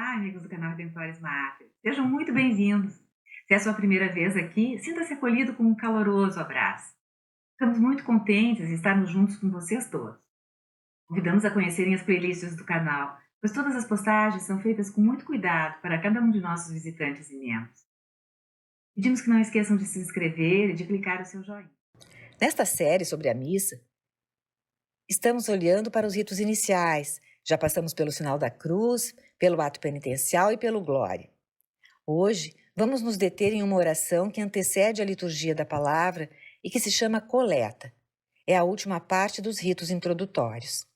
Olá, amigos do canal Redemptoris Mater. Sejam muito bem-vindos. Se é a sua primeira vez aqui, sinta-se acolhido com um caloroso abraço. Ficamos muito contentes em estarmos juntos com vocês todos. Convidamos a conhecerem as playlists do canal, pois todas as postagens são feitas com muito cuidado para cada um de nossos visitantes e membros. Pedimos que não esqueçam de se inscrever e de clicar o seu joinha. Nesta série sobre a missa, estamos olhando para os ritos iniciais. Já passamos pelo sinal da cruz, pelo ato penitencial e pelo glória. Hoje, vamos nos deter em uma oração que antecede a liturgia da palavra e que se chama coleta. É a última parte dos ritos introdutórios.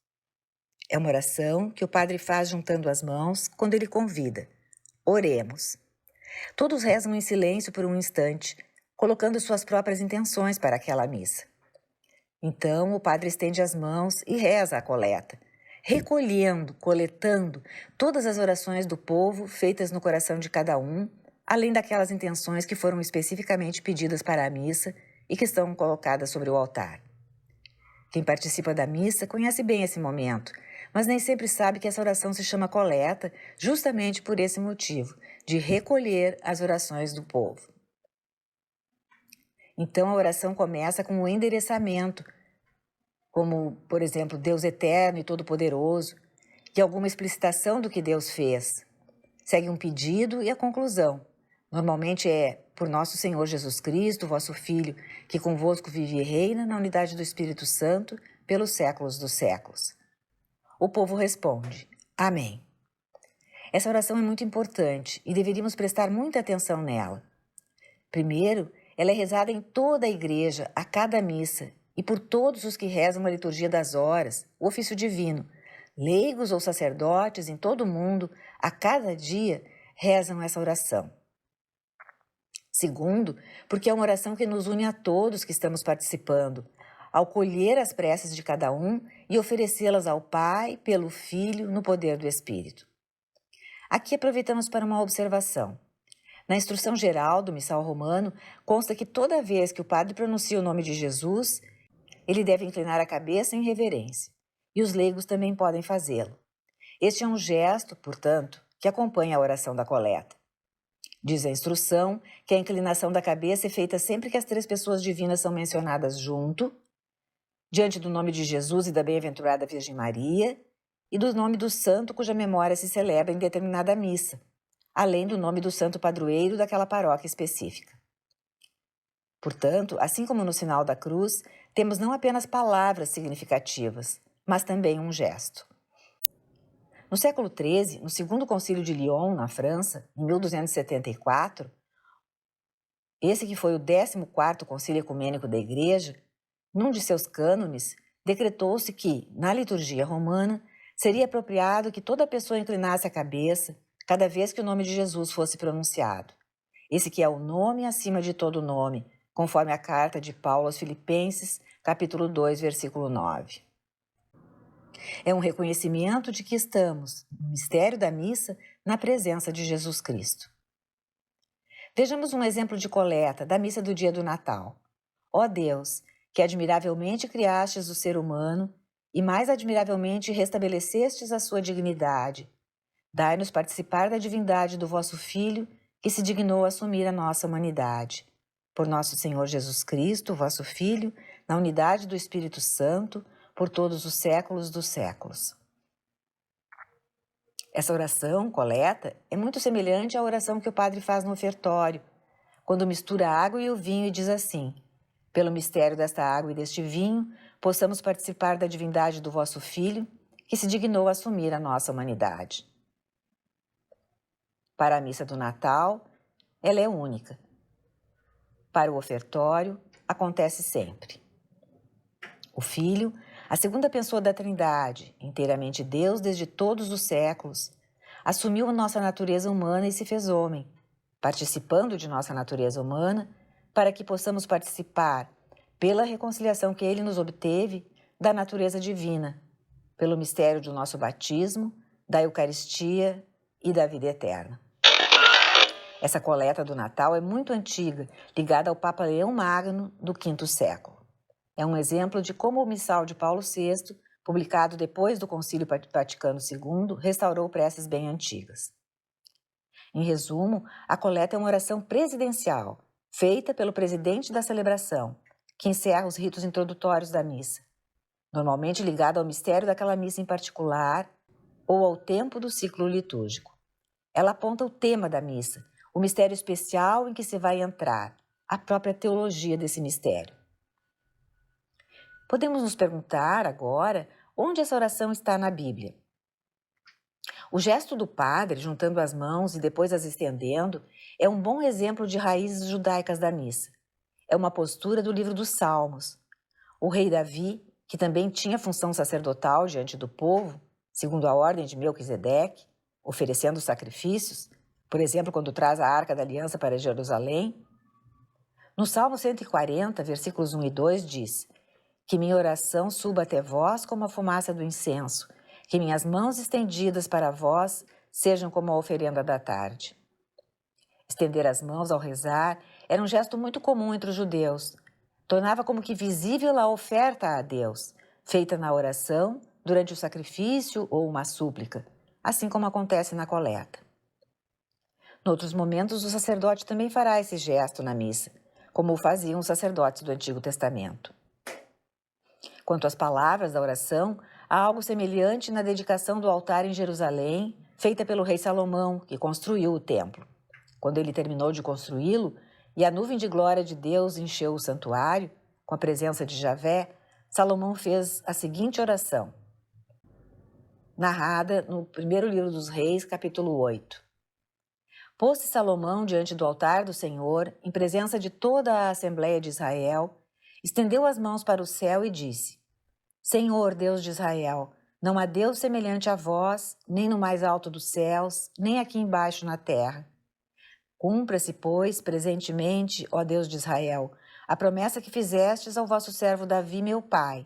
É uma oração que o padre faz juntando as mãos quando ele convida. Oremos. Todos rezam em silêncio por um instante, colocando suas próprias intenções para aquela missa. Então, o padre estende as mãos e reza a coleta, recolhendo, coletando todas as orações do povo feitas no coração de cada um, além daquelas intenções que foram especificamente pedidas para a missa e que estão colocadas sobre o altar. Quem participa da missa conhece bem esse momento, mas nem sempre sabe que essa oração se chama coleta justamente por esse motivo, de recolher as orações do povo. Então a oração começa com o endereçamento, como, por exemplo, Deus eterno e todo-poderoso, e alguma explicitação do que Deus fez. Segue um pedido e a conclusão. Normalmente é por nosso Senhor Jesus Cristo, vosso Filho, que convosco vive e reina na unidade do Espírito Santo pelos séculos dos séculos. O povo responde, Amém. Essa oração é muito importante e deveríamos prestar muita atenção nela. Primeiro, ela é rezada em toda a igreja, a cada missa, e por todos os que rezam a liturgia das horas, o ofício divino. Leigos ou sacerdotes em todo o mundo, a cada dia, rezam essa oração. Segundo, porque é uma oração que nos une a todos que estamos participando, ao colher as preces de cada um e oferecê-las ao Pai, pelo Filho, no poder do Espírito. Aqui aproveitamos para uma observação. Na instrução geral do Missal Romano, consta que toda vez que o padre pronuncia o nome de Jesus, ele deve inclinar a cabeça em reverência, e os leigos também podem fazê-lo. Este é um gesto, portanto, que acompanha a oração da coleta. Diz a instrução que a inclinação da cabeça é feita sempre que as três pessoas divinas são mencionadas junto, diante do nome de Jesus e da bem-aventurada Virgem Maria, e do nome do santo cuja memória se celebra em determinada missa, além do nome do santo padroeiro daquela paróquia específica. Portanto, assim como no sinal da cruz, temos não apenas palavras significativas, mas também um gesto. No século XIII, no segundo concílio de Lyon, na França, em 1274, esse que foi o 14º concílio ecumênico da Igreja, num de seus cânones, decretou-se que, na liturgia romana, seria apropriado que toda pessoa inclinasse a cabeça cada vez que o nome de Jesus fosse pronunciado. Esse que é o nome acima de todo nome, conforme a carta de Paulo aos Filipenses, capítulo 2, versículo 9. É um reconhecimento de que estamos, no mistério da missa, na presença de Jesus Cristo. Vejamos um exemplo de coleta da missa do dia do Natal. Ó Deus, que admiravelmente criastes o ser humano e mais admiravelmente restabelecestes a sua dignidade, dai-nos participar da divindade do vosso Filho, que se dignou assumir a nossa humanidade. Por nosso Senhor Jesus Cristo, vosso Filho, na unidade do Espírito Santo, por todos os séculos dos séculos. Essa oração, coleta, é muito semelhante à oração que o padre faz no ofertório, quando mistura a água e o vinho e diz assim: pelo mistério desta água e deste vinho, possamos participar da divindade do vosso Filho, que se dignou assumir a nossa humanidade. Para a missa do Natal, ela é única. Para o ofertório, acontece sempre. O Filho, a segunda pessoa da Trindade, inteiramente Deus desde todos os séculos, assumiu a nossa natureza humana e se fez homem, participando de nossa natureza humana, para que possamos participar, pela reconciliação que ele nos obteve, da natureza divina, pelo mistério do nosso batismo, da Eucaristia e da vida eterna. Essa coleta do Natal é muito antiga, ligada ao Papa Leão Magno do V século. É um exemplo de como o missal de Paulo VI, publicado depois do Concílio Vaticano II, restaurou preces bem antigas. Em resumo, a coleta é uma oração presidencial, feita pelo presidente da celebração, que encerra os ritos introdutórios da missa, normalmente ligada ao mistério daquela missa em particular ou ao tempo do ciclo litúrgico. Ela aponta o tema da missa, o mistério especial em que se vai entrar, a própria teologia desse mistério. Podemos nos perguntar agora onde essa oração está na Bíblia. O gesto do padre, juntando as mãos e depois as estendendo, é um bom exemplo de raízes judaicas da missa. É uma postura do livro dos Salmos. O rei Davi, que também tinha função sacerdotal diante do povo, segundo a ordem de Melquisedeque, oferecendo sacrifícios, por exemplo, quando traz a Arca da Aliança para Jerusalém. No Salmo 140, versículos 1 e 2, diz: que minha oração suba até vós como a fumaça do incenso, que minhas mãos estendidas para vós sejam como a oferenda da tarde. Estender as mãos ao rezar era um gesto muito comum entre os judeus. Tornava como que visível a oferta a Deus, feita na oração, durante o sacrifício ou uma súplica, assim como acontece na coleta. Noutros momentos, o sacerdote também fará esse gesto na missa, como o faziam os sacerdotes do Antigo Testamento. Quanto às palavras da oração, há algo semelhante na dedicação do altar em Jerusalém, feita pelo rei Salomão, que construiu o templo. Quando ele terminou de construí-lo e a nuvem de glória de Deus encheu o santuário, com a presença de Javé, Salomão fez a seguinte oração, narrada no primeiro livro dos Reis, capítulo 8. Pôs-se Salomão diante do altar do Senhor, em presença de toda a Assembleia de Israel, estendeu as mãos para o céu e disse: Senhor, Deus de Israel, não há Deus semelhante a vós, nem no mais alto dos céus, nem aqui embaixo na terra. Cumpra-se, pois, presentemente, ó Deus de Israel, a promessa que fizestes ao vosso servo Davi, meu pai.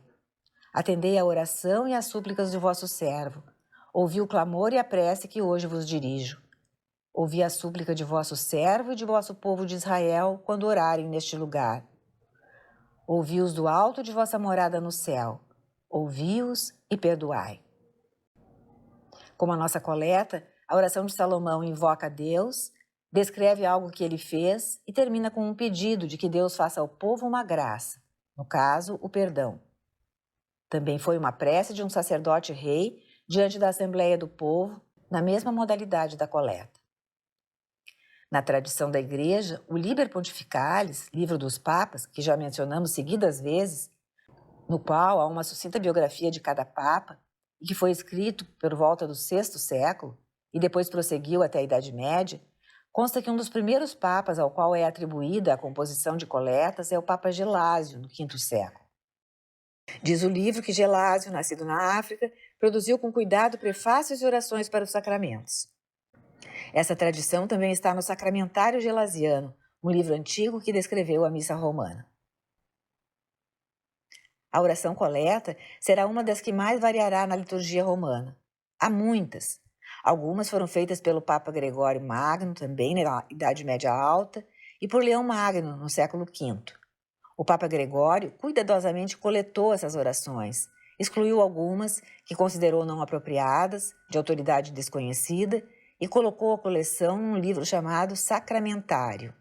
Atendei a oração e as súplicas do vosso servo. Ouvi o clamor e a prece que hoje vos dirijo. Ouvi a súplica de vosso servo e de vosso povo de Israel quando orarem neste lugar. Ouvi-os do alto de vossa morada no céu. Ouvi-os e perdoai. Como a nossa coleta, a oração de Salomão invoca a Deus, descreve algo que ele fez e termina com um pedido de que Deus faça ao povo uma graça, no caso, o perdão. Também foi uma prece de um sacerdote rei diante da Assembleia do povo, na mesma modalidade da coleta. Na tradição da Igreja, o Liber Pontificalis, livro dos papas, que já mencionamos seguidas vezes, no qual há uma sucinta biografia de cada papa, e que foi escrito por volta do VI século e depois prosseguiu até a Idade Média, consta que um dos primeiros papas ao qual é atribuída a composição de coletas é o Papa Gelásio, no V século. Diz o livro que Gelásio, nascido na África, produziu com cuidado prefácios e orações para os sacramentos. Essa tradição também está no Sacramentário Gelasiano, um livro antigo que descreveu a missa romana. A oração coleta será uma das que mais variará na liturgia romana. Há muitas. Algumas foram feitas pelo Papa Gregório Magno, também na Idade Média Alta, e por Leão Magno, no século V. O Papa Gregório cuidadosamente coletou essas orações, excluiu algumas que considerou não apropriadas, de autoridade desconhecida, e colocou a coleção num livro chamado Sacramentário.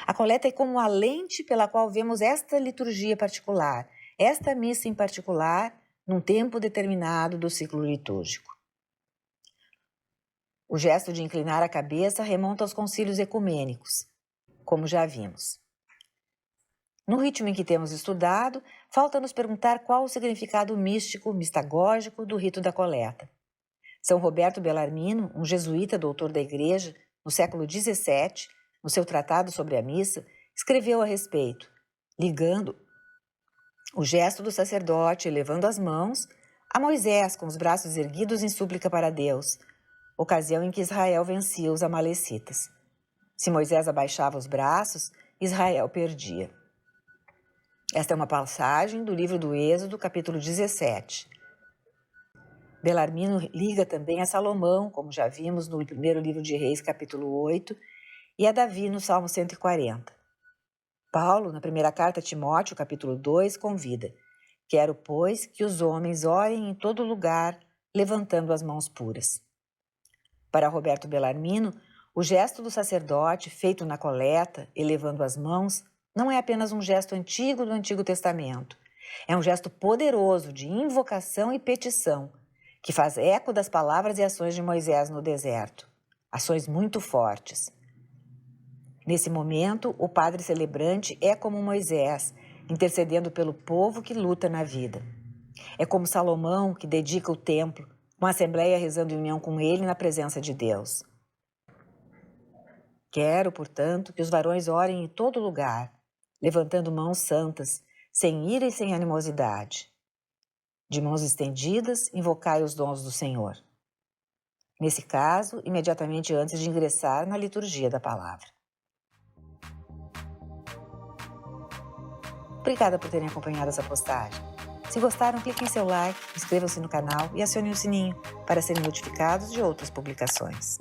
A coleta é como a lente pela qual vemos esta liturgia particular, esta missa em particular, num tempo determinado do ciclo litúrgico. O gesto de inclinar a cabeça remonta aos concílios ecumênicos, como já vimos. No ritmo em que temos estudado, falta-nos perguntar qual o significado místico, mistagógico do rito da coleta. São Roberto Bellarmino, um jesuíta doutor da Igreja, no século XVII, no seu tratado sobre a missa, escreveu a respeito, ligando o gesto do sacerdote elevando as mãos a Moisés com os braços erguidos em súplica para Deus, ocasião em que Israel vencia os amalecitas. Se Moisés abaixava os braços, Israel perdia. Esta é uma passagem do livro do Êxodo, capítulo 17. Bellarmino liga também a Salomão, como já vimos no primeiro livro de Reis, capítulo 8, e a Davi no Salmo 140. Paulo, na primeira carta a Timóteo, capítulo 2, convida: quero, pois, que os homens orem em todo lugar, levantando as mãos puras. Para Roberto Bellarmino, o gesto do sacerdote, feito na coleta, elevando as mãos, não é apenas um gesto antigo do Antigo Testamento. É um gesto poderoso de invocação e petição, que faz eco das palavras e ações de Moisés no deserto. Ações muito fortes. Nesse momento, o padre celebrante é como Moisés, intercedendo pelo povo que luta na vida. É como Salomão, que dedica o templo, com a Assembleia rezando em união com ele na presença de Deus. Quero, portanto, que os varões orem em todo lugar, levantando mãos santas, sem ira e sem animosidade. De mãos estendidas, invocai os dons do Senhor. Nesse caso, imediatamente antes de ingressar na liturgia da palavra. Obrigada por terem acompanhado essa postagem. Se gostaram, clique em seu like, inscrevam-se no canal e acione o sininho para serem notificados de outras publicações.